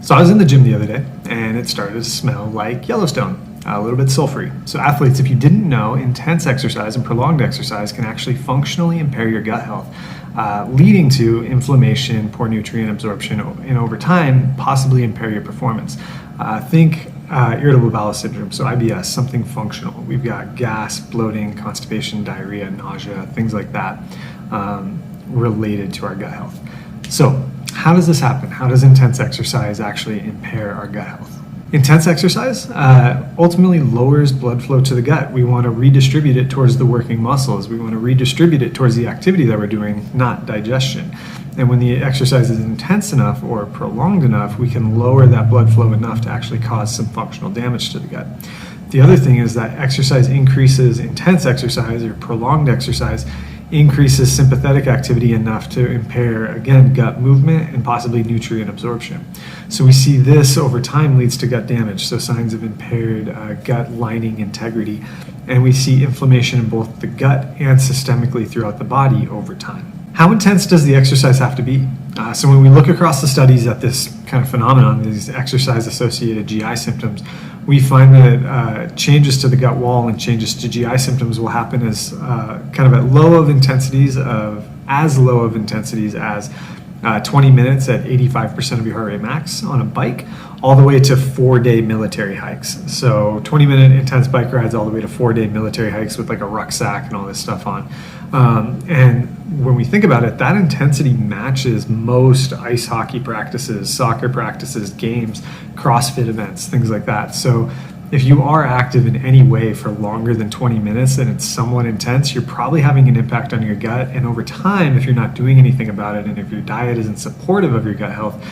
So I was in the gym the other day and it started to smell like Yellowstone, a little bit sulfury. So athletes, if you didn't know, intense exercise and prolonged exercise can actually functionally impair your gut health, leading to inflammation, poor nutrient absorption, and over time, possibly impair your performance. Think irritable bowel syndrome, so IBS, something functional. We've got gas, bloating, constipation, diarrhea, nausea, things like that related to our gut health. So how does this happen? How does intense exercise actually impair our gut health? Intense exercise ultimately lowers blood flow to the gut. We want to redistribute it towards the working muscles. We want to redistribute it towards the activity that we're doing, not digestion. And when the exercise is intense enough or prolonged enough, we can lower that blood flow enough to actually cause some functional damage to the gut. The other thing is that intense exercise or prolonged exercise increases sympathetic activity enough to impair, again, gut movement and possibly nutrient absorption. So we see this over time leads to gut damage, so signs of impaired gut lining integrity, and we see inflammation in both the gut and systemically throughout the body over time. How intense does the exercise have to be? So when we look across the studies at this kind of phenomenon, these exercise-associated GI symptoms, we find that changes to the gut wall and changes to GI symptoms will happen as kind of at as low of intensities as 20 minutes at 85% of your heart rate max on a bike, all the way to 4-day military hikes. So 20-minute intense bike rides all the way to 4-day military hikes with like a rucksack and all this stuff on. And when we think about it, that intensity matches most ice hockey practices, soccer practices, games, CrossFit events, things like that. So if you are active in any way for longer than 20 minutes and it's somewhat intense, you're probably having an impact on your gut. And over time, if you're not doing anything about it and if your diet isn't supportive of your gut health,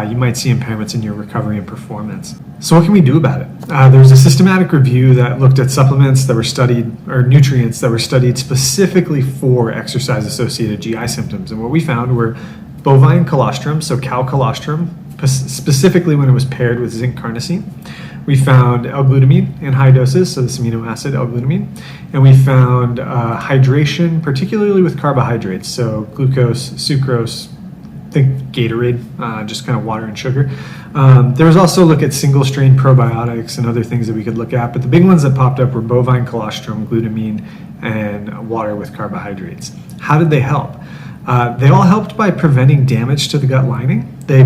you might see impairments in your recovery and performance. So what can we do about it? There's a systematic review that looked at supplements that were studied, or nutrients that were studied specifically for exercise-associated GI symptoms. And what we found were bovine colostrum, so cow colostrum, specifically when it was paired with zinc carnosine. We found L-glutamine in high doses, so this amino acid L-glutamine, and we found hydration, particularly with carbohydrates, so glucose, sucrose, think Gatorade, just kind of water and sugar. There was also a look at single strain probiotics and other things that we could look at, but the big ones that popped up were bovine colostrum, glutamine, and water with carbohydrates. How did they help? They all helped by preventing damage to the gut lining. They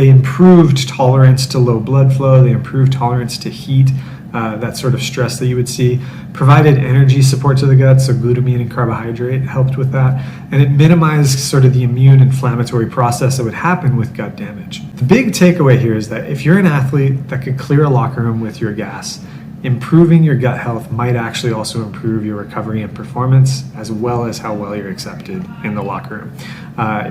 improved tolerance to low blood flow. They improved tolerance to heat, that sort of stress that you would see. Provided energy support to the gut, so glutamine and carbohydrate helped with that. And it minimized sort of the immune inflammatory process that would happen with gut damage. The big takeaway here is that if you're an athlete that could clear a locker room with your gas, improving your gut health might actually also improve your recovery and performance, as well as how well you're accepted in the locker room.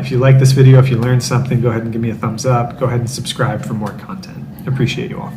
If you like this video, if you learned something, go ahead and give me a thumbs up. Go ahead and subscribe for more content. Appreciate you all.